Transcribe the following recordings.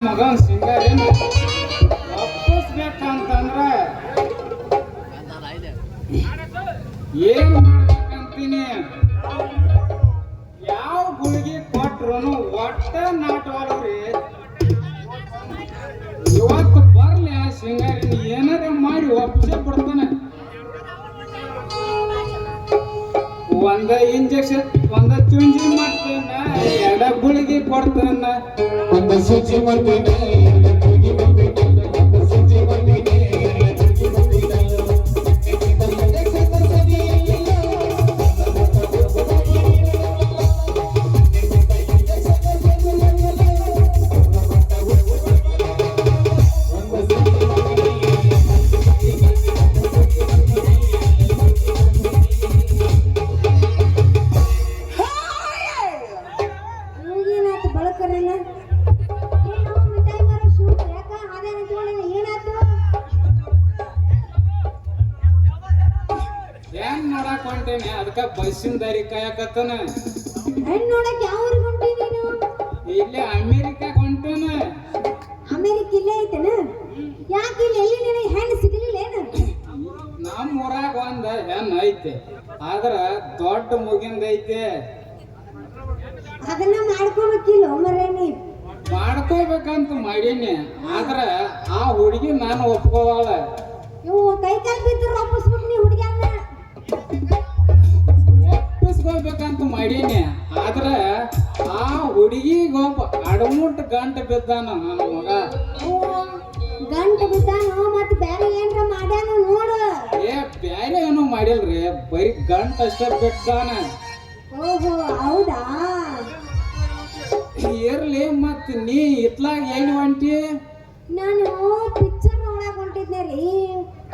ಮಗನ್ ಸಿಂಗಾರೇನು ಒಪ್ಪಿಸ್ಬೇಕಂತಂದ್ರ ಏನ್ ಮಾಡ್ಬೇಕಂತೀನಿ. ಯಾವ ಗುಳಿಗೆ ಕೊಟ್ರು ಒಟ್ಟ ನಾಟವಾಳ್ರಿ. ಇವತ್ತು ಬರ್ಲಿ ಆ ಸಿಂಗಾರಿನ ಏನಾರ ಮಾಡಿ ಒಪ್ಪಿಸೇ ಬಿಡ್ತಾನೆ. ಒಂದ ಇಂಜೆಕ್ಷನ್ ಒಂದ ಚುಂಜಿ ಮಾಡ್ತೇನ, ಎಡ ಗುಳಿಗೆ ಕೊಡ್ತಾನ, ಒಂದ ಸೂಚಿ ಮಾಡ್ತೇನೆ, ಸೂಚಿ ಮಾಡ್ತೇನೆ. ಏನ್ ನೋಡಕ್ ಹೊಂಟೇನಿ, ಅದಕ್ಕ ಬಸ್ಸಿನ ದಾರಿ ಕಾಯಕತ್ತನ. ನೋಡಕ್ ಯಾವ ಊರಿಗೆ ಹೊಂಟೀನಿ ನೀನು? ಇಲ್ಲೇ ಅಮೇರಿಕಾಕ್ ಹೊಂಟೇನ. ಅಮೇರಿಕ ಇಲ್ಲೇ ಐತನ? ಯಾಕೆ ಇಲ್ಲಿ ಎಲ್ಲಿ ನಿನಗೆ ಹೆಣ್ಣು ಸಿಗಲಿಲ್ಲ ಏನು? ನಮ್ಮ ಊರಾಗ ಒಂದ ಹೆಣ್ಣು ಐತೆ, ಆದ್ರ ದೊಡ್ಡ ಮುಗಿಂದ ಐತೆ. ಅದನ್ನ ಮಾಡ್ಕೋಬೇಕಿಲ್ಲ ಮರೇನಿ? ಮಾಡ್ಕೋಬೇಕಂತ ಮಾಡೀನಿ, ಆದ್ರ ಆ ಹುಡುಗಿ ನಾನು ಒಪ್ಕೋವಲ್ಲ. ಇವು ಕೈ ಕಾಲು ಬಿದ್ದರೆ ವಾಪಸ್ಬೇಕು ನೀ ಹುಡುಗಿಯನ್ನ. ಒಪ್ಪಿಸ್ಕೋಬೇಕಂತ ಮಾಡೀನಿ, ಆದ್ರ ಆ ಹುಡುಗಿಗೊಬ್ಬ ಅಡಮುಟ್ ಗಂಟ ಬಿದ್ದಾನ ನನ್ನ ಮಗ. ಗಂಟ ಬಿದ್ದಾನು ಮತ್ತೆ ಬೇರೆ ಏನ್ರ ಮಾಡ್ಯಾನ ನೋಡು. ಏ ಬ್ಯಾರೆ ಏನೋ ಮಾಡಿಲ್ರಿ, ಬರೀ ಗಂಟ ಅಷ್ಟೇ ಬಿದ್ದಾನ. ಓಹೋ ಹೌದಾ? ಇರ್ಲಿ ಮತ್ ನೀ ಇತ್ಲಾಗ ಎಲ್ಲಿ ಹೊಂಟಿ? ನಾನು ಪಿಕ್ಚರ್ ನೋಡಕ್ ಹೊಂಟಿದ್ದೆ ರೀ.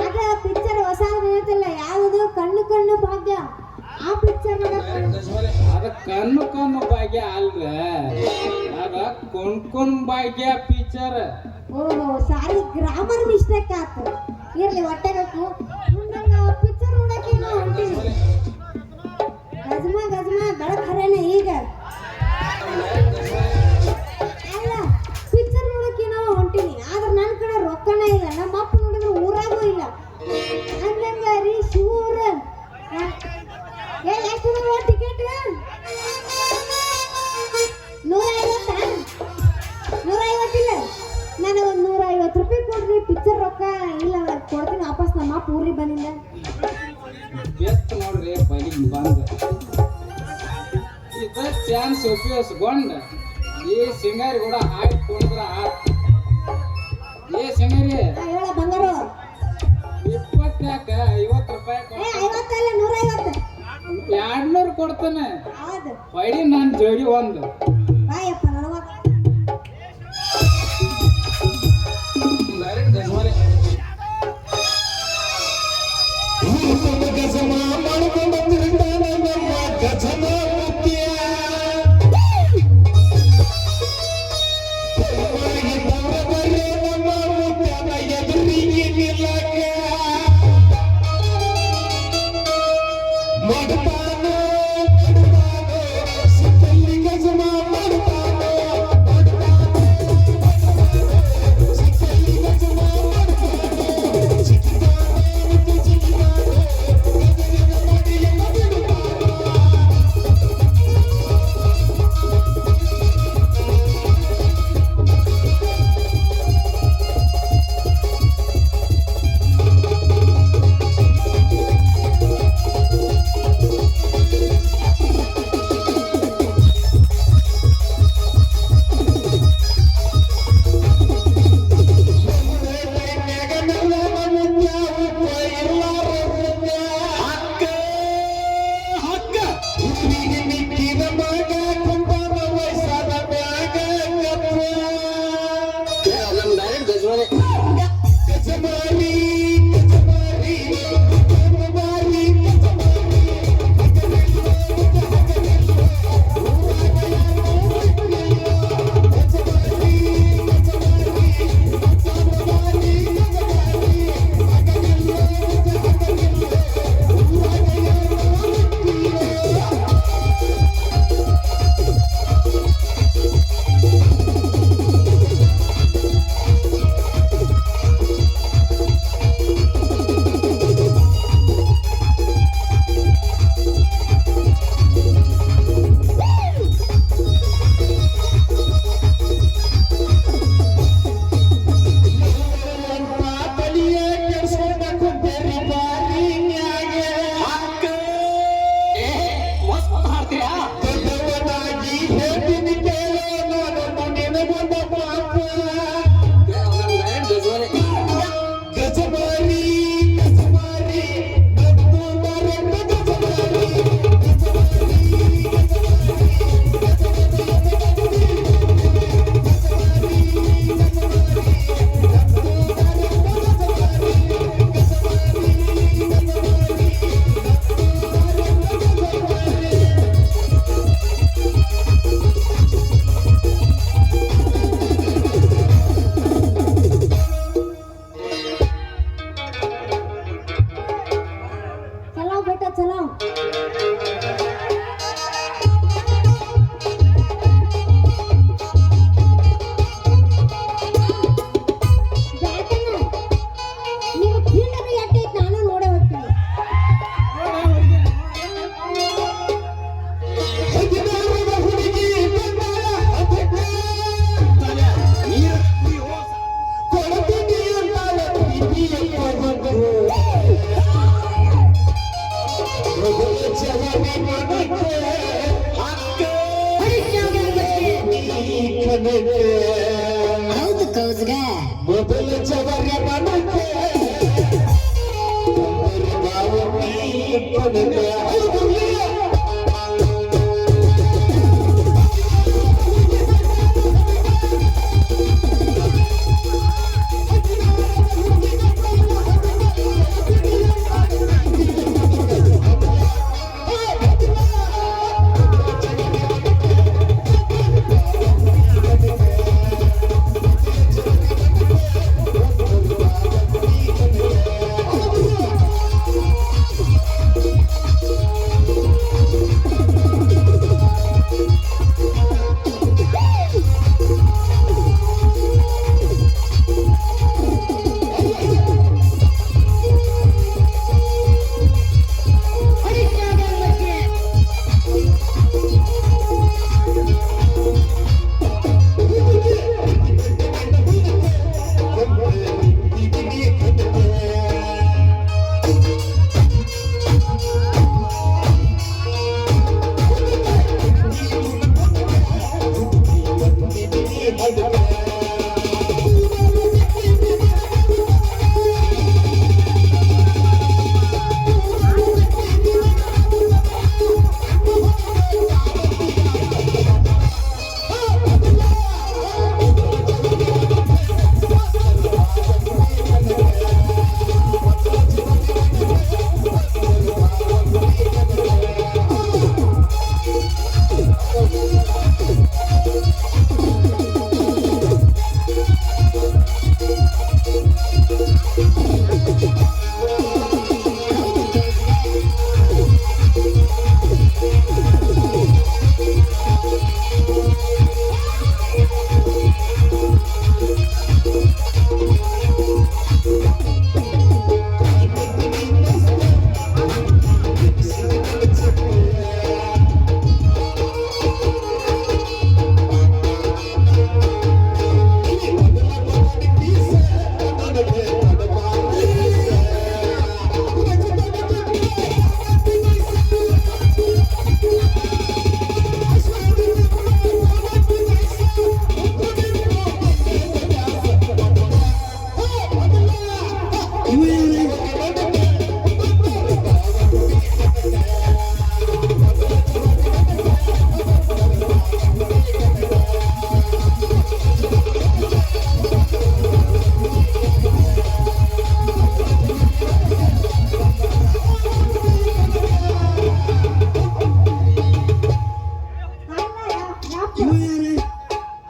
ಅದ ಪಿಕ್ಚರ್ ಹೊಸ ಹೇಳ್ತಿಲ್ಲ, ಯಾವುದು ಕಣ್ಣು ಕಣ್ಣು ಭಾಗ್ಯ, ಆ ಪಿಕ್ಚರ್ ಅದ ಕಣ್ಣು ಕಣ್ಣು ಭಾಗ್ಯ ಅಲ್ರ, ಅದ ಕೊಂಡ್ಕೊಂಡ್ ಭಾಗ್ಯ ಪಿಕ್ಚರ್. ಓಹೋ ಸಾರಿ, ಗ್ರಾಮರ್ ಮಿಸ್ಟೇಕ್ ಆಯ್ತು. ಇರ್ಲಿ ಹೊಟ್ಟೆಬೇಕು. ಪಿಕ್ಚರ್ ನೋಡಕ್ಕೆ ಹೊಂಟೀನಿ. ಗಜಮಾ ಗಜಮಾ ಬೆಳಕ್ ಹರೇನ ಈಗ. ಅಲ್ಲ ಪಿಕ್ಚರ್ ನೋಡಕ್ಕೆ ನಾವು ಹೊಂಟೀನಿ, ಆದ್ರೆ ನನ್ನ ಕಡೆ ರೊಕ್ಕನೇ ಇಲ್ಲ. ನಮ್ಮ ಅಪ್ಪ ನೋಡಿದ್ರೆ ಊರಾಗೂ ಇಲ್ಲ. ಹಂಗಂಗ ರೀ ಶಿವೂರ ಎಷ್ಟು ಟಿಕೆಟ್? 150. 150 ಇಲ್ಲ, ನಾನು ಒಂದು 150 ರೂಪಾಯಿ ಕೊಡ್ರಿ. ಪಿಕ್ಚರ್ ರೊಕ್ಕ ಇಲ್ಲ ಕೊಡ್ತೀನಿ ವಾಪಸ್. ನಮ್ಮ ಅಪ್ಪ ಊರಿಗೆ ಬಂದಿಲ್ಲ. ಎತ್ತು ನೋಡ್ರಿ ಬಲಿ ಬಂದ ಇದ ಚಾನ್ಸ್ ಉಪಯೋಗಿಸ್ಕೊಂಡ ಈ ಸಿಂಗಾರಿ ಕೂಡ ಹಾಕಿ ಕುಡಿದ್ರ ಏ ಸಿಂಗಾರಿ ಹೇಳ ಬಂಗಾರು 20 ಯಾಕ 50 ರೂಪಾಯಿ 50 ಅಲ್ಲ 150. 200 ಕೊಡ್ತಾನೆ. ಹೌದು ಹೊಡಿ ನನ್ನ ಜೋಡಿ ಒಂದು ಬಾಯಪ್ಪ ನನಗ. ಕೌಸ್ಗ ಮೊದಲ ಚವರ ಮನಕ್ಕೆ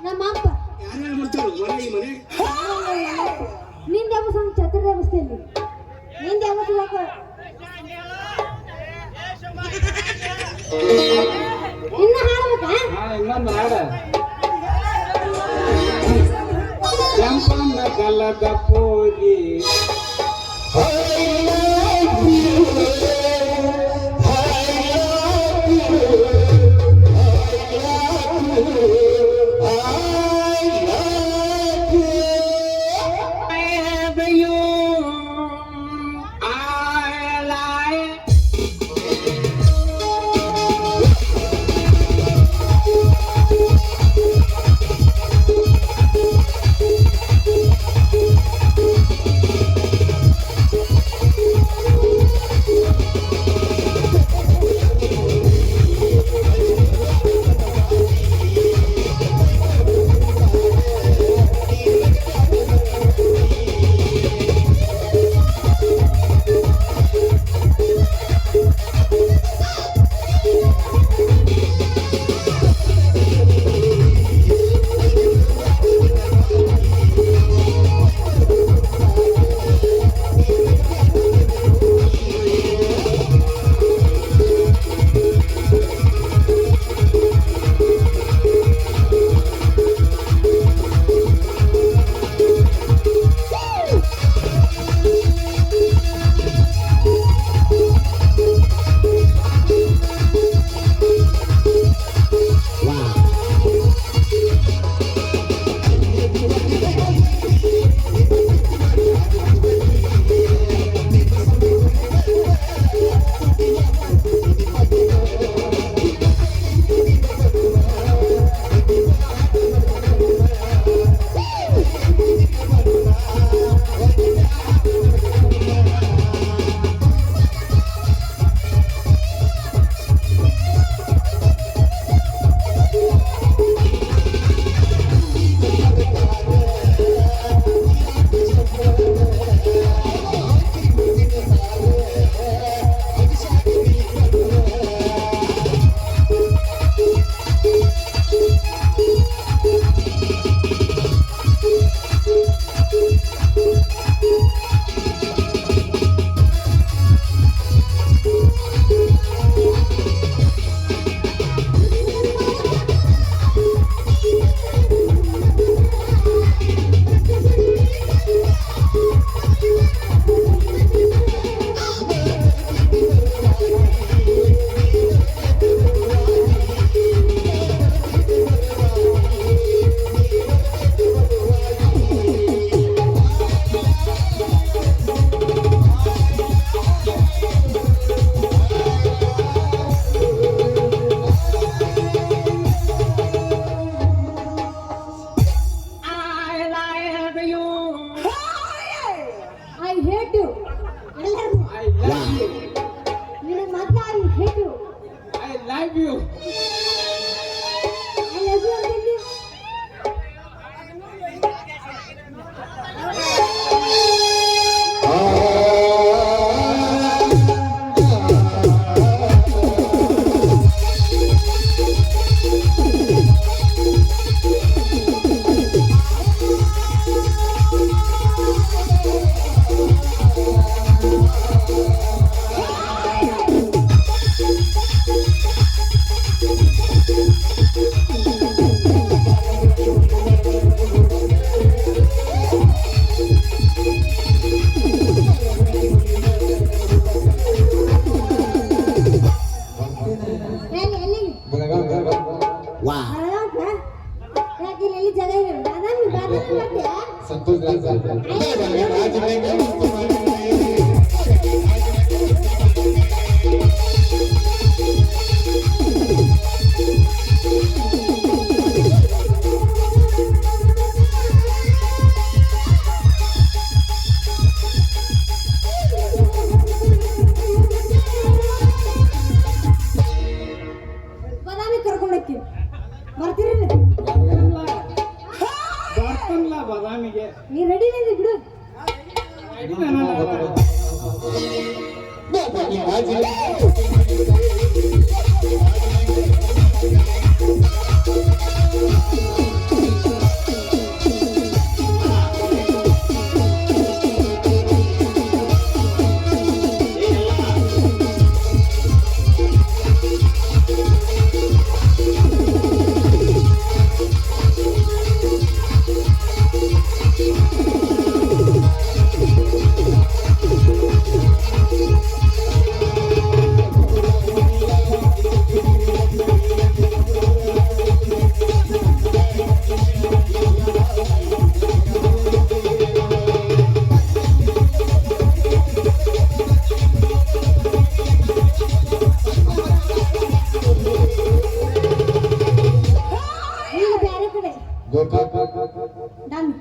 ನಮ್ಮ ಅಪ್ಪ ನಿಂದ ಯಾವ ಸಂಗ್ ಛತ್ರ ದೇವಸ್ಥೆಯಲ್ಲಿ ನಿಂದ ಯಾವ ತಿಳಕ ಇನ್ನ ಹಾಡ್ಬೇಕಾ ಇನ್ನೊಂದು ಹಾಡ ಕೆಂಪನ ಗಲ್ಲದ ಪೋಗಿ ಸಂತೋಷ ರಾಜನಿಗೆ ಬದಾಮಿ ಕರ್ಕೊಂಡೋಕ್ಕಿ ಬರ್ತೀರಿ ಬರ್ತಲ್ಲ ಬದಾಮಿಗೆ ನೀ ರೆಡಿ ಇದೆ ಬಿಡು ಈಗ ಬೇರೆ ಕಡೆ ಡನ್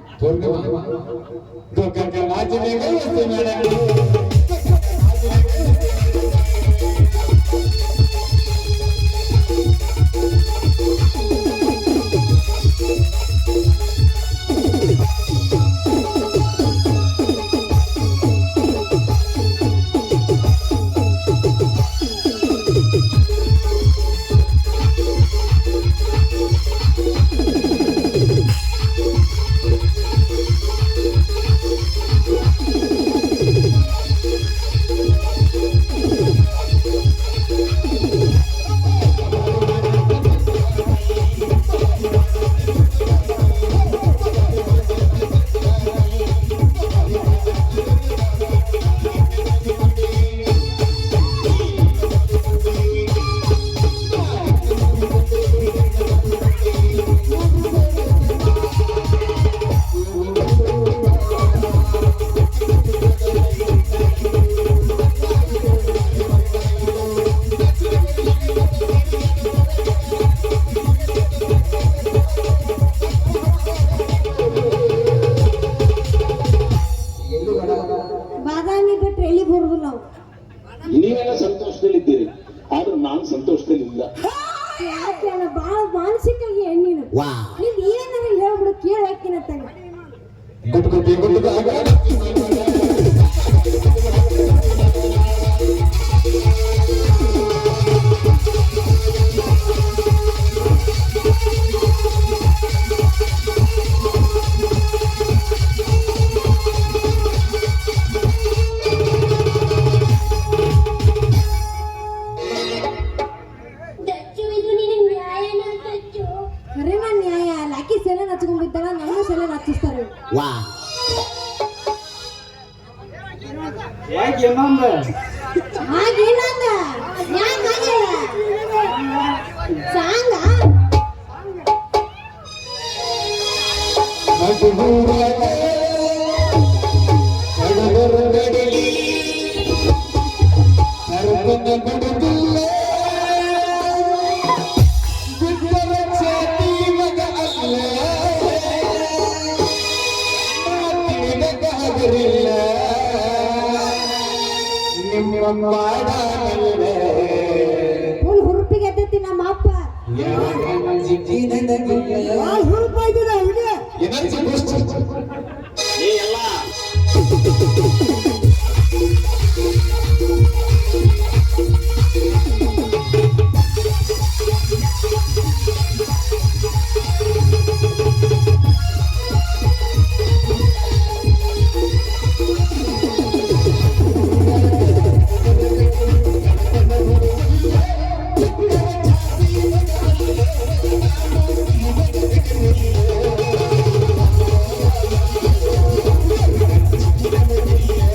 ಬಾದಾಮಿ ಬಿಟ್ರೆ ಎಲ್ಲಿಗೆ ಬರುದಿಲ್ಲ ನಾವು ನೀವೆಲ್ಲ ಸಂತೋಷದಲ್ಲಿದ್ದೀರಿ ಆದ್ರೆ ನಾನು ಸಂತೋಷದಲ್ಲಿಲ್ಲ. ಯಾಕೆ ಅಣ್ಣ ಬಾಳ ಮಾನಸಿಕವಾಗಿ ಹೆಣ್ಣಿನ ನಿಂದ ಏನಾರ ಹೇಳ್ಬಿಡು ಕೇಳಿ ಹಾಕಿನ ತಗ ಖರೆ ನಾ ನ್ಯಾಯ ಅಲ್ಲ ಆಕಿ ಸೆಲೆ ಹಚ್ಕೊಂಡ್ಬಿದ್ದಾಳ ನಾನು ಸೆಲೆ ಹಚ್ಚಿಸ್ತಾರೆ ಯಾಕೆ ಇನ್ನೊಂದು ಹಾಗೇನಂದ ಸಾಂಗ ಫುಲ್ ಹುರುಪಿಗೆ ಎದ್ದೈತಿ ನಮ್ಮ ಅಪ್ಪ ಹುರುಪಾಯ್ತದ ಏ ಎಲ್ಲ Thank you.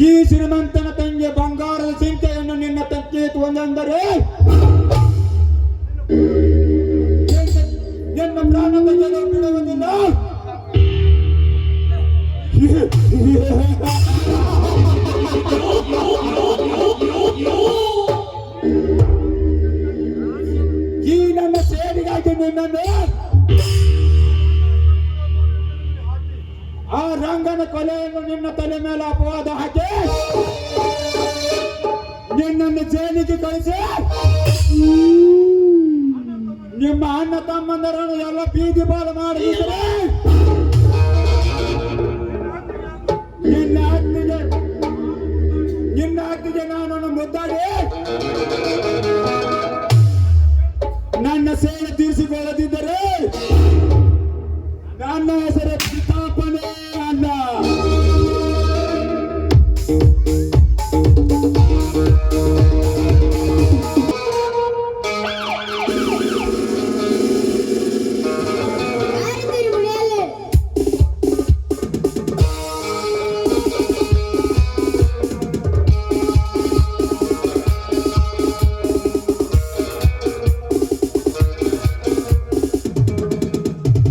ಈ ಶ್ರೀಮಂತನ ತಂಗಿ ಬಂಗಾರದ ಸಂಖ್ಯೆಯನ್ನು ನಿನ್ನ ತಂಗಿ ಒಂದೆಂದರೆ ನಿನ್ನ ಪ್ರಾಣ ತೆಗೆಯಲು ಬಿಡುವುದಿಲ್ಲ. ಈ ನನ್ನ ಸೇರಿಗಾಗಿ ನಿನ್ನನ್ನು ಆ ರಂಗನ ಕೊಲೆಯನ್ನು ನಿನ್ನ ತಲೆ ಮೇಲೆ ಅಪವಾದ ಹಾಕಿ ನಿನ್ನನ್ನು ಜೈಲಿಗೆ ಕಳಿಸಿ ನಿಮ್ಮ ಅಣ್ಣ ತಮ್ಮಂದರನ್ನು ಎಲ್ಲ ಬೀದಿ ಬಾಲು ಮಾಡಿದ್ರೆ ನಿನ್ನ ಅತ್ತಿಗೆ ನಾನು ಮುದ್ದಾಡಿ ನನ್ನ ಸೇವೆ ತೀರಿಸಿಕೊಳ್ಳದಿದ್ದರೆ ನನ್ನ ಹೆಸರು ಪಿತಾಪನೇ ಅಲ್ಲ. ಯಾರಿದ್ದೀರಿ ಮನೆಯಲ್ಲಿ?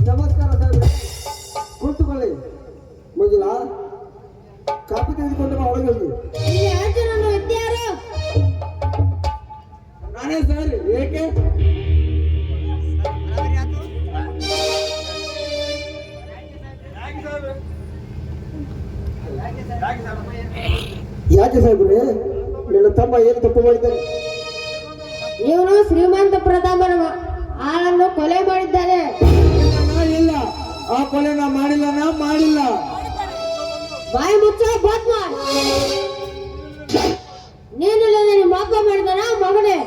ನಮಸ್ಕಾರ ಸಾಹೇಬ್ರೆ, ಕುಳಿತುಕೊಳ್ಳಿ. ಮಂಜುಳಾ, ಕಾಫಿ ತೆಗೆದುಕೊಂಡು ಬಾ, ಒಳಗೆ ಹೋಗಿ. ಇಲ್ಲಿ ಅರ್ಜುನನು ಇದ್ಯಾರು? ನಾನೇ ಸರ್, ಏಕೆ? ಯಾಕೆ ಸಾಹೇಬ್ರೆ, ನಿನ್ನ ತಮ್ಮ ಏನು ತಪ್ಪು ಮಾಡಿದ್ದಾನೆ? ಇವನು ಶ್ರೀಮಂತ ಪ್ರತಾಪನ ಆಳನ್ನು ಕೊಲೆ ಮಾಡಿದ್ದಾನೆ. ಇಲ್ಲ, ಆ ಕೊಲೆ ನಾ ಮಾಡಿಲ್ಲ. ಬಾಯಿ ಮುಚ್ಚ ಬಾತ್ ಮಾಡ್. ನೀನಿಲ್ಲದೆ ನಿಮ್ಮ ಅಪ್ಪ ಮಾಡಿದಾನ ಮಗನೇ?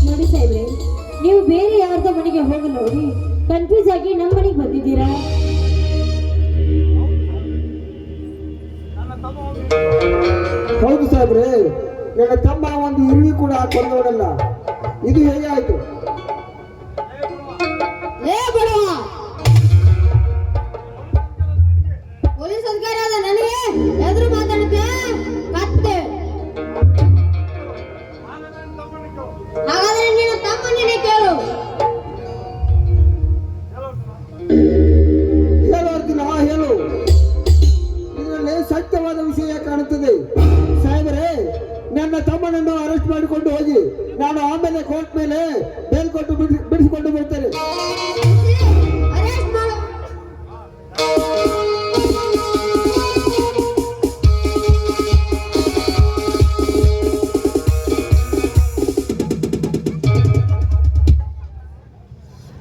ನೋಡಿ ಸಾಹೇಬ್ರೆ, ನೀವು ಬೇರೆ ಯಾರ್ದೋ ಮನೆಗೆ ಹೋಗಿ ನೋಡಿ ಕನ್ಫ್ಯೂಸ್ ಆಗಿ ನಮ್ಮ ಮನೆಗೆ ಬಂದಿದ್ದೀರಾ. ಹೌದು ಸಾಹೇಬ್ರೆ, ನನ್ನ ತಮ್ಮ ಒಂದು ಇರುವಿ ಕೂಡ ಕೊಂದವನಲ್ಲ. ಇದು ಹೇಗೆ ಆಯ್ತು? ಏ ಬಡವ, ಪೊಲೀಸ್ ಅಧಿಕಾರಿ ಆದ ನನಗೆ ಎದುರು ಮಾತಾಡುತ್ತೆ ಕತ್ತೆ. ಹಾಗಾದ್ರೆ ನಿನ್ನ ತಮ್ಮನೇ ಕೇಳು. ಹೇಳು ಅರ್ಜುನ, ಹೇಳು. ಇದರಲ್ಲಿ ಸತ್ಯವಾದ ವಿಷಯ ಕಾಣುತ್ತದೆ. ಸಾಹೇಬರೇ, ನನ್ನ ತಮ್ಮನನ್ನು ಅರೆಸ್ಟ್ ಮಾಡಿಕೊಂಡು ಹೋಗಿ, ನಾನು ಆಮೇಲೆ ಕೋರ್ಟ್ ಮೇಲೆ ಬೇಲ್ ಕೊಟ್ಟು ಬಿಡಿಸಿಕೊಂಡು ಬರ್ತೇನೆ. ಅರೆಸ್ಟ್ ಮಾಡು.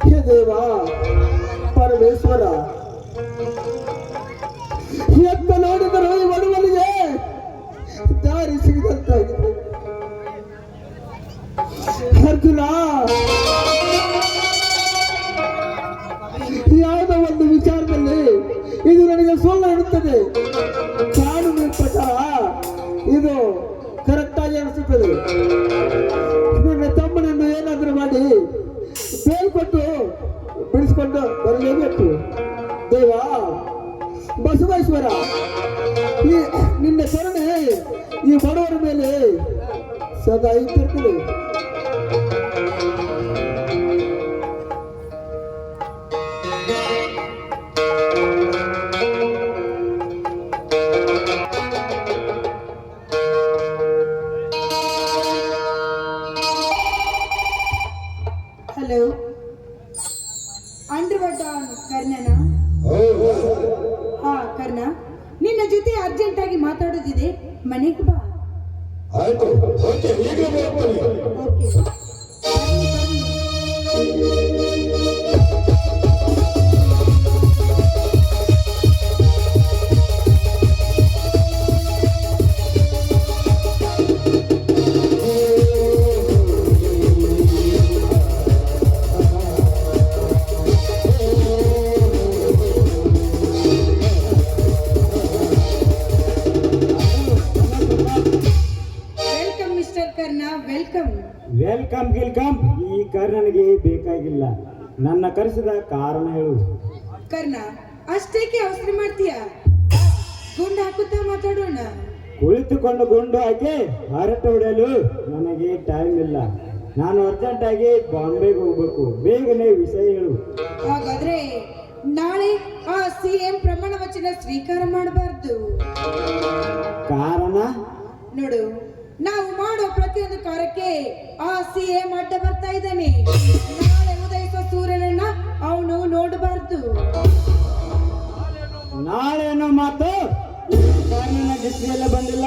ಹೇ ದೇವ ಪರಮೇಶ್ವರ, ಎತ್ತ ನೋಡಿದರೂ ಈ ಬಡವನಿಗೆ ದಾರಿ ಸಿಗದಂತಾಗಿದೆ. ಅರ್ಜುನ, ಯಾವುದೋ ಒಂದು ವಿಚಾರದಲ್ಲಿ ಇದು ನನಗೆ ಸುಳ್ಳು ಇರುತ್ತದೆ. ಕಾನೂನಿನ ಪ್ರಕಾರ ಇದು ಕರೆಕ್ಟ್ ಆಗಿ ಅನಿಸುತ್ತದೆ. ನನ್ನ ತಮ್ಮನನ್ನು ಏನಾದರೂ ಮಾಡಿ ಬೇಲ್ ಕೊಟ್ಟು ಬಿಡಿಸ್ಕೊಂಡು ಬರಲೇಬೇಕು. ದೇವ ಬಸವೇಶ್ವರ, ಈ ನಿನ್ನ ಕರುಣೆ ಈ ಬಡವರ ಮೇಲೆ ಸದಾ ಇಟ್ಟಿರ್ತದೆ. ಹಲೋ, ಅಂಡರ್ವುಡ್ ಕರ್ಣನ? ಹಾ ಕರ್ಣ, ನಿನ್ನ ಜೊತೆ ಅರ್ಜೆಂಟ್ ಆಗಿ ಮಾತಾಡೋದಿದೆ, ಮನೆಗೆ ಬಾ. ಆಯ್ತು, ಓಕೆ, ಈಗಲೇ ಬರ್ತೀನಿ. ಓಕೆ. ವೆಲ್ಕಮ್ ಗಿಲ್ಕಮ್ ಈ ಕರ್ಣನಿಗೆ ಬೇಕಾಗಿಲ್ಲ. ನನ್ನ ಕರೆಸಿದ ಕಾರಣ ಹೇಳು. ಕರ್ಣ, ಅಷ್ಟೇಕೆ ಅವಸರ ಮಾಡ್ತೀಯ? ಗುಂಡು ಹಾಕುತ್ತಾ ಮಾತಾಡೋಣ. ಕುಳಿತುಕೊಂಡು ಗುಂಡು ಹಾಕಿ ಹರಟೆ ಹೊಡೆಯಲು ನನಗೆ ಟೈಮ್ ಇಲ್ಲ. ನಾನು ಅರ್ಜೆಂಟಾಗಿ ಬಾಂಬೆಗೆ ಹೋಗ್ಬೇಕು. ಬೇಗನೆ ವಿಷಯ ಹೇಳು. ಹಾಗಾದ್ರೆ ನಾಳೆ ಆ CM ಪ್ರಮಾಣ ವಚನ ಸ್ವೀಕಾರ ಮಾಡಬಾರ್ದು. ಕಾರಣ? ನೋಡು, ನಾವು ಮಾಡೋ ಪ್ರತಿಯೊಂದು ಕಾರ್ಯಕ್ಕೆ ಆ CM ಅಡ್ಡ ಬರ್ತಾ ಇದ್ದಾನೆ. ನಾಳೆ ಉದಯಿಸುವ ಸೂರ್ಯನನ್ನ ಅವನು ನೋಡಬಾರ್ದು. ನಾಳೆ ಅನ್ನೋ ಮಾತು ಕಾರಣ ಡಿಸ್ಪ್ಲೇಲ್ಲ ಬಂದಿಲ್ಲ,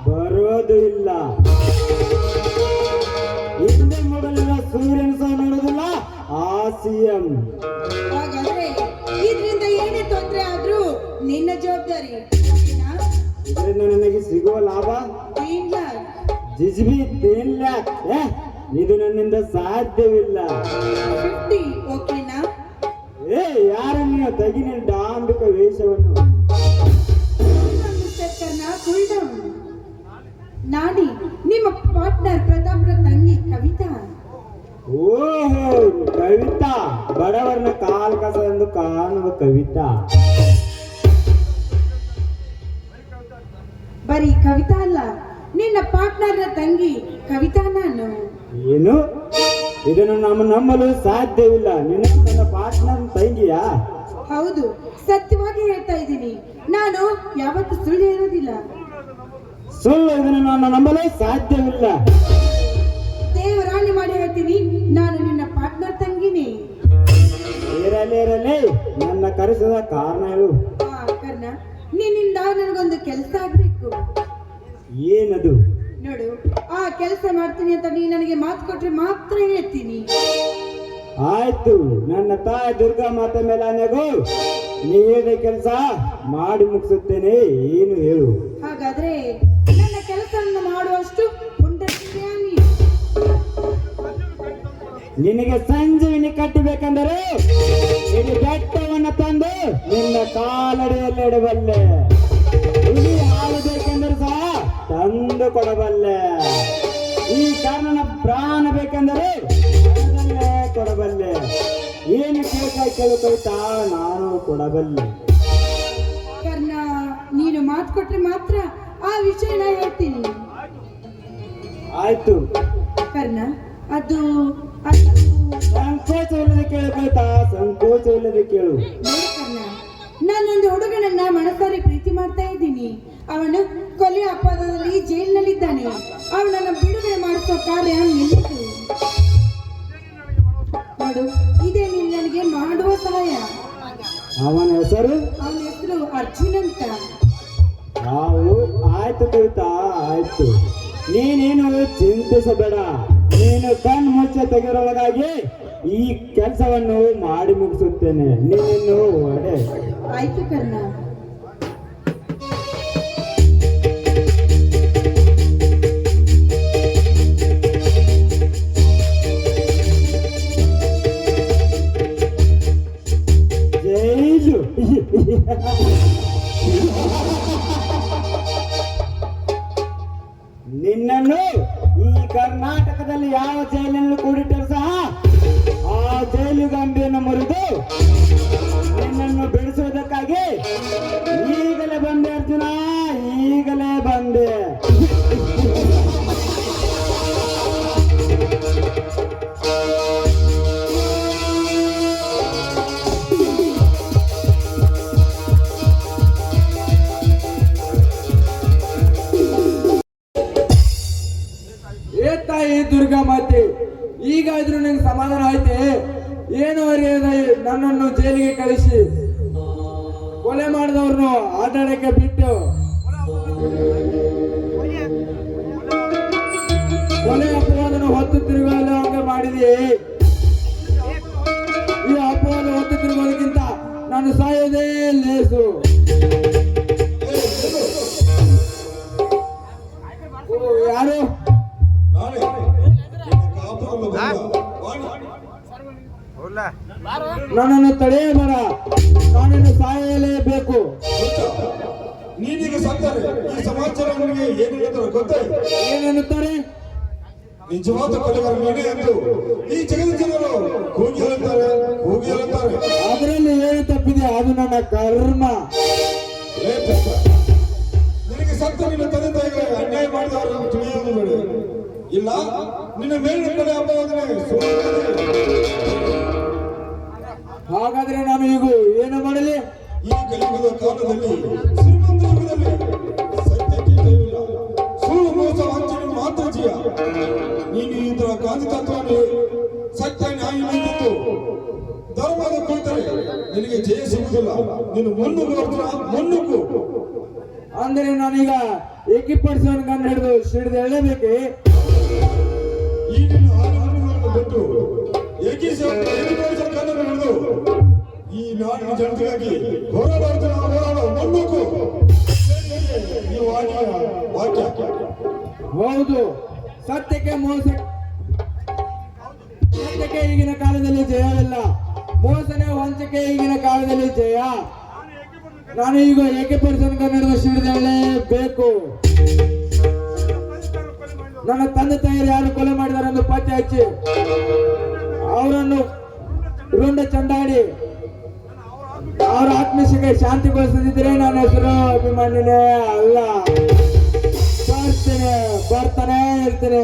ಬರೋದು ಇಲ್ಲ. ಹಿಂದೆ ಮೂಡಲಿಲ್ಲ, ಸೂರ್ಯನ ಸಹ ನೋಡೋದಿಲ್ಲ ಆ CM. ಹಾಗಾದ್ರೆ ಇದರಿಂದ ಏನೇ ತೊಂದರೆ ಆದ್ರೂ ನಿನ್ನ ಜವಾಬ್ದಾರಿ. ಇದರಿಂದ ನನಗೆ ಸಿಗುವ ಲಾಭ ಜಿಜ್ಬಿ 3 lakh. ಇದು ನನ್ನಿಂದ ಸಾಧ್ಯವಿಲ್ಲ. 50, ಓಕೆನಾ? ಯಾರು ನೀವು ತೆಗಿ ನಿನ್ನ ಡಾಂಬಿಕ ವೇಷವನ್ನು. Mister Karna, cool down. ನಾಡಿ ನಿಮ್ಮ ಪಾರ್ಟ್ನರ್ ಪ್ರತಾಪ್ರ ತಂಗಿ ಕವಿತಾ. ಓಹೋ, ಕವಿತಾ, ಬಡವರನ್ನ ಕಾಲ್ ಕಸ ಎಂದು ಕಾಣುವ ಕವಿತಾ. ಬರೀ ಕವಿತಾ ಅಲ್ಲ, ನಿನ್ನ ಪಾರ್ಟ್ನರ್ನ ತಂಗಿ ಕವಿತಾ ನಾನು. ಏನು? ಇದನ್ನು ನಂಬಲು ಸಾಧ್ಯವಿಲ್ಲ. ನಿನ್ನ ನನ್ನ ಪಾರ್ಟ್ನರ್ ತಂಗಿಯಾ? ಹೌದು, ಸತ್ಯವಾಗಿ ಹೇಳ್ತಾ ಇದ್ದೀನಿ. ನಾನು ಯಾವತ್ತೂ ಸುಳ್ಳು ಹೇಳೋದಿಲ್ಲ. ಸುಳ್ಳು ಇದನ್ನು ನಾನು ನಂಬಲು ಸಾಧ್ಯವಿಲ್ಲ. ದೇವರಾಣಿ ಮಾಡಿ ಹೇಳ್ತೀನಿ, ನಾನು ನಿನ್ನ ಪಾರ್ಟ್ನರ್ ತಂಗಿನಿ. ಇರಲಿ, ನನ್ನ ಕರೆಸಿದ ಕಾರಣ ಹೇಳು. ಕರ್ಣ, ನಿನ್ನಿಂದ ನನಗೊಂದು ಕೆಲಸ ಆಗ್ಬೇಕು. ಏನದು? ನೋಡು, ಆ ಕೆಲಸ ಮಾಡ್ತೀನಿ ಅಂತ ನೀ ನನಗೆ ಮಾತು ಕೊಟ್ರೆ ಮಾತ್ರ ಹೇಳ್ತೀನಿ. ಆಯ್ತು, ನನ್ನ ತಾಯಿ ದುರ್ಗಾ ಮಾತೆ ಮೇಲೆ ಆನೆಗೂ ನೀ ಹೇಳಿದ ಕೆಲಸ ಮಾಡಿ ಮುಗಿಸುತ್ತೇನೆ. ಏನು ಹೇಳು? ಹಾಗಾದ್ರೆ ನನ್ನ ಕೆಲಸವನ್ನು ಮಾಡುವಷ್ಟು ಪುಂಡರಿಕೆಯ ನೀನು. ನಿನಗೆ ಸಂಜೀವಿನಿ ಕಟ್ಟಬೇಕೆಂದರೆ ಇಡೀ ಬೆಟ್ಟವನ್ನು ತಂದು ನಿನ್ನ ಕಾಲಡಿಯಲ್ಲಿ ಇಡಬಲ್ಲೆ. ಹುಲಿ ಹಾಲು ಬೇಕೆಂದರೆ ಸಹ ತಂದು ಕೊಡಬಲ್ಲೆ. ಈ ಕಾರಣನ ಪ್ರಾಣ ಬೇಕೆಂದರೆ ಅದನ್ನೇ ಕೊಡಬಲ್ಲೆ. ಏನು ಕೇಳುತ್ತಾ ನಾನು ಕೊಡಬಲ್ಲೆ. ಕರ್ಣ, ನೀನು ಮಾತು ಕೊಟ್ರೆ ಮಾತ್ರ ಆ ವಿಷಯನ ಹೇಳ್ತೀನಿ. ಆಯ್ತು ಕರ್ಣ, ಅದು ಸಂಕೋಚವಿಲ್ಲದೆ ಕೇಳ್ಕೊಳ್ತಾ, ಸಂಕೋಚವಿಲ್ಲದೆ ಕೇಳು. ನೋಡು ಕರ್ಣ, ನಾನೊಂದು ಹುಡುಗನನ್ನ ಮನಸಾರಿ ಪ್ರೀತಿ ಮಾಡ್ತಾ ಇದ್ದೀನಿ. ಅವನು ಕೊಲೆ ಅಪರಾಧದಲ್ಲಿ ಜೈಲಿನಲ್ಲಿದ್ದಾನೆ. ಅವನನ್ನ ಬಿಡುಗಡೆ ಮಾಡಿಸೋ ಕಾರ್ಯ ನಿಲ್ಲಿಸು. ನೋಡು, ಇದೇ ನೀನು ನನಗೆ ಮಾಡುವ ಸಹಾಯ. ಅವನ ಹೆಸರು? ಅವನ ಹೆಸರು ಅರ್ಜುನ್ ಅಂತ. ಆಯ್ತು ಕವಿತಾ, ಆಯ್ತು. ನೀನೇನು ಚಿಂತಿಸಬೇಡ. ನೀನು ಕಣ್ಣು ಮುಚ್ಚ ತೆಗೆರೊಳಗಾಗಿ ಈ ಕೆಲಸವನ್ನು ಮಾಡಿ ಮುಗಿಸುತ್ತೇನೆ. ನೀನು ಒಡೆ. ಆಯ್ತು ಕರ್ಣ. ಜೈಲು ನಿನ್ನನ್ನು ಈ ಕರ್ನಾಟಕದಲ್ಲಿ ಯಾವ ಜೈಲಿನಲ್ಲಿ ಕೂಡಿಟ್ಟರು ಸಹ ಆ ಜೈಲು ಗಂಬಿಯನ್ನು ಮುರಿದು ನಿನ್ನನ್ನು ಬಿಡಿಸುವುದಕ್ಕಾಗಿ ಈಗಲೇ ಬಂದೆ ಅರ್ಜುನ, ಈಗಲೇ ಬಂದೆ. ತಾಯಿ ದುರ್ಗಾ ಮಾತೆ, ಈಗ ಇದ್ರು ನಂಗೆ ಸಮಾಧಾನ ಆಯ್ತೆ? ಏನು ಅರಿಯದ ನನ್ನನ್ನು ಜೈಲಿಗೆ ಕಳಿಸಿ ಕೊಲೆ ಮಾಡಿದವ್ರನ್ನು ಆಟಾಡಕ್ಕೆ ಬಿಟ್ಟು ಕೊಲೆ ಅಪವಾದನ ಹೊತ್ತು ತಿರುಗಲು ಹಂಗೆ ಮಾಡಿದೆ. ಈ ಅಪವಾದ ಹೊತ್ತು ತಿರುಗೋದಕ್ಕಿಂತ ನಾನು ಸಾಯೋದೇ ಲೇಸು. ಯಾರು? ನನ್ನನ್ನು ತಡೆಯಬೇಡ, ನಾನಿನ್ನು ಸಾಯಲೇಬೇಕು. ನೀನೀಗ ಸತ್ತರೆ ಈ ಸಮಾಚಾರ ನಿಮಗೆ ಏನು ಹೇಳ್ತಾರೆ ಗೊತ್ತಾಯ್ತು? ಏನೆನ್ನುತ್ತಾರೆ? ನಿಜವಾದ ಕೊಲೆಗಾರ ನೀನೇ ಎಂದು ಈ ಜಗದ ಜನರು ಕೂಗಿ ಹೇಳುತ್ತಾರೆ. ಅದರಲ್ಲಿ ಏನು ತಪ್ಪಿದೆ? ಅದು ನನ್ನ ಕರ್ಮ. ಏ ತಪ್ಪ. ನಿನಗೆ ಸತ್ತ ನಿನ್ನ ತಂದೆ ತಾಯಿಗಳಿಗೆ ಅನ್ಯಾಯ ಮಾಡಿದವರನ್ನು ತಿಳಿಯುವುದು ಬೇಡ. ಇಲ್ಲ ನಿನ್ನ ಮೇಲಿನ ಕಡೆ ಅಪವಾದನೆ ಹಾಗಾದ್ರೆ ನಾನು ಈಗ ಏನು ಮಾಡಲಿ? ಈ ಕಲಿಯುಗದ ಕಾಲದಲ್ಲಿ ಶ್ರೀಮಂತ ಯುಗದಲ್ಲಿ ಸತ್ಯಕ್ಕೆ ಜಯವಿಲ್ಲ. ಸುಳ್ಳು ಮೋಸ ವಂಚನೆ ಮಾತ್ರ ಜಯ. ನೀನು ಇದರ ಗಾಂಧಿ ತತ್ವವನ್ನು ಸತ್ಯ ನ್ಯಾಯ ನೀತಿತ್ತು ಧರ್ಮದ ಕುರಿತರೆ ನಿನಗೆ ಜಯ ಸಿಗುವುದಿಲ್ಲ. ನೀನು ಮುನ್ನುಗ್ಗು. ಅಂದ್ರೆ ನಾನೀಗ ಏಕೀಪಡಿಸುವ ಗಂಡು ಹಿಡಿದು ಹೇಳಬೇಕೆ? ಈ ನಿನ್ನ ಆರೋಗ್ಯಗಳನ್ನು ಬಿಟ್ಟು ಏಕೀಪಡಿಸುವ ಕನ್ನಡ ಹಿಡಿದು ಈ ನಾಡಿನ ಜನತೆಗಾಗಿ ಹೋರಾಡೋ ಮುನ್ನುಗ್ಗು. ಈ ವಾಕ್ಯ ಹೌದು, ಸತ್ಯಕ್ಕೆ ಈಗಿನ ಕಾಲದಲ್ಲಿ ಜಯವಿಲ್ಲ. ಮೋಸನೆ ವಂಚಕೆ ಈಗಿನ ಕಾಲದಲ್ಲಿ ಜಯ. ನಾನು ಈಗ ಏಕೀಪಡಿಸುವ ಕನ್ನಡದ ಹಿಡಿದೇಳಬೇಕು. ನನ್ನ ತಂದೆ ತಾಯಿಯರು ಯಾರು ಕೊಲೆ ಮಾಡಿದಾರೆ ಎಂದು ಪತ್ತೆ ಹಚ್ಚಿ ಅವರನ್ನು ರುಂಡ ಚಂಡಾಡಿ ಅವರ ಆತ್ಮಶಿಗೆ ಶಾಂತಿಗೊಳಿಸದಿದ್ರೆ ನನ್ನ ಹೆಸರು ಅಭಿಮಾನಿನೇ ಅಲ್ಲ. ಬರ್ತಾನೆ ಇರ್ತೇನೆ.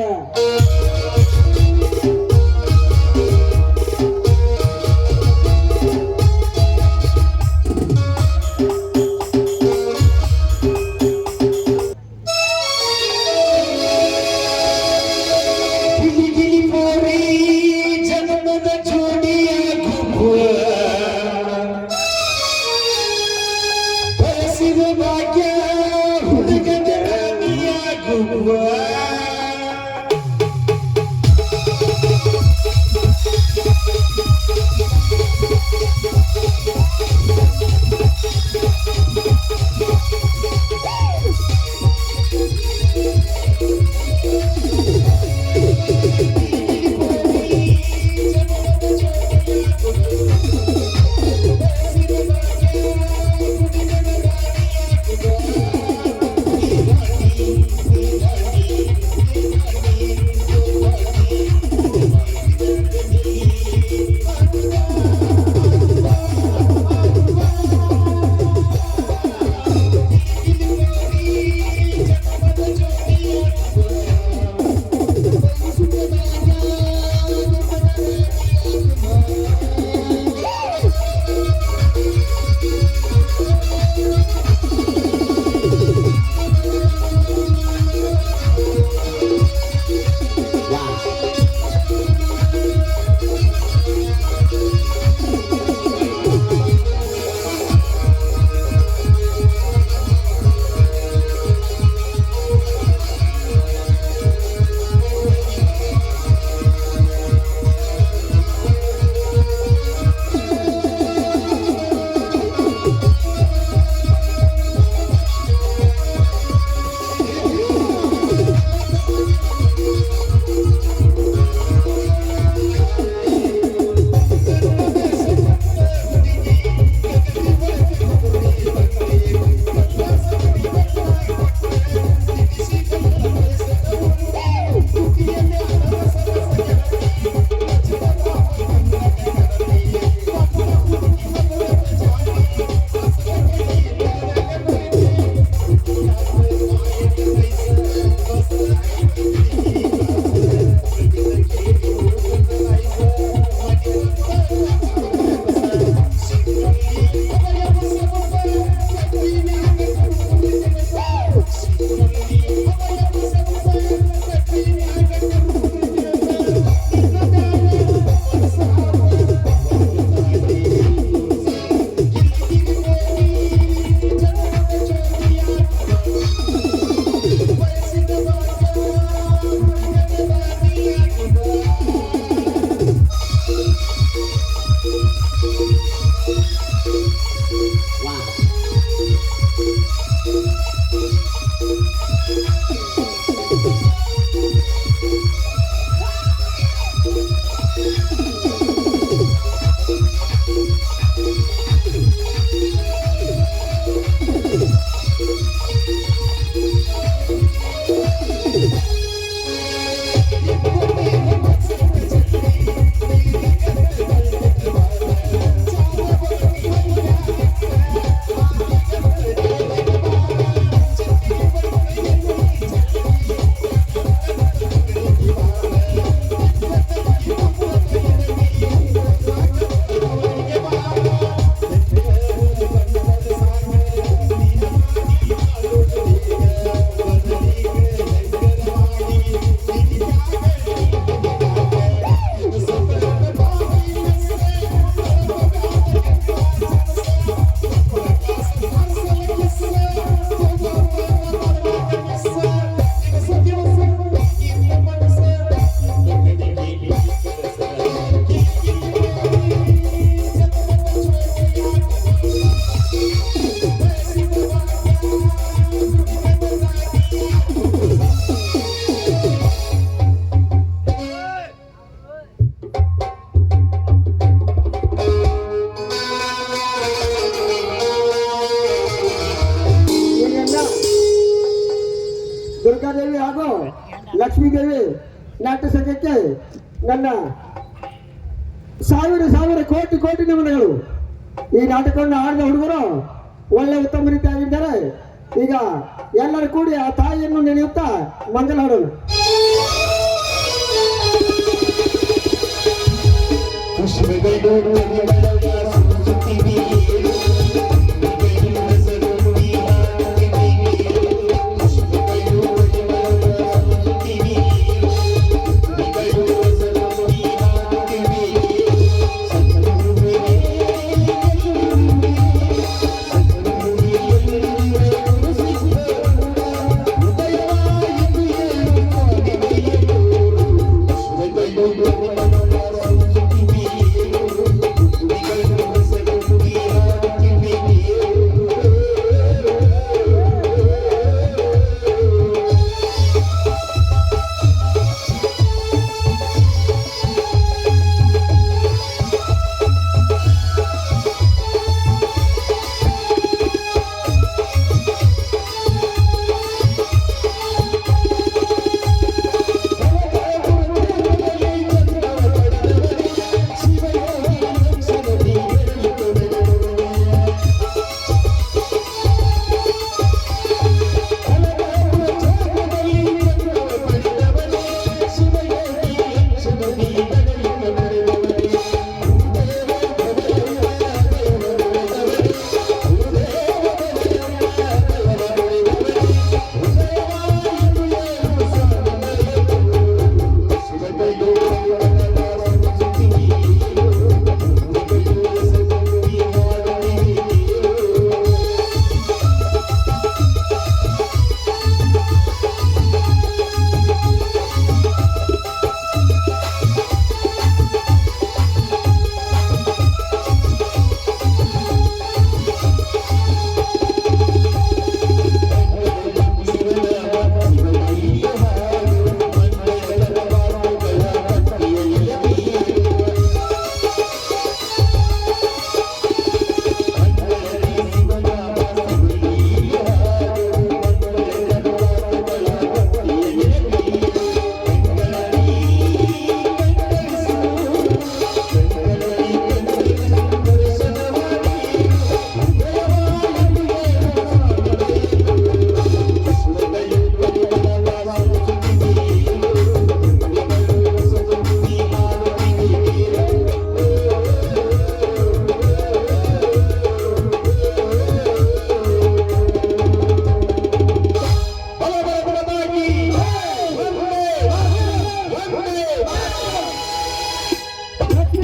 ನನ್ನ ಸಾವಿರ ಸಾವಿರ ಕೋಟಿ ಕೋಟಿ ನಮನಗಳು. ಈ ನಾಟಕವನ್ನು ಆಡಿದ ಹುಡುಗರು ಒಳ್ಳೆ ಉತ್ತಮ ರೀತಿಯಾಗಿದ್ದಾರೆ. ಈಗ ಎಲ್ಲರೂ ಕೂಡಿ ಆ ತಾಯಿಯನ್ನು ನೆನೆಯುತ್ತಾ ಮಂಗಲ ಹಾಡೋಣ. ಲಕ್ಷ್ಮೀ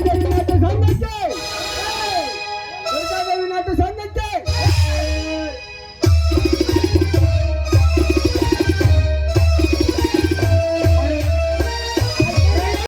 ದೇವಿ ನಾಟ್ಯ ಸಂಘಕ್ಕೆ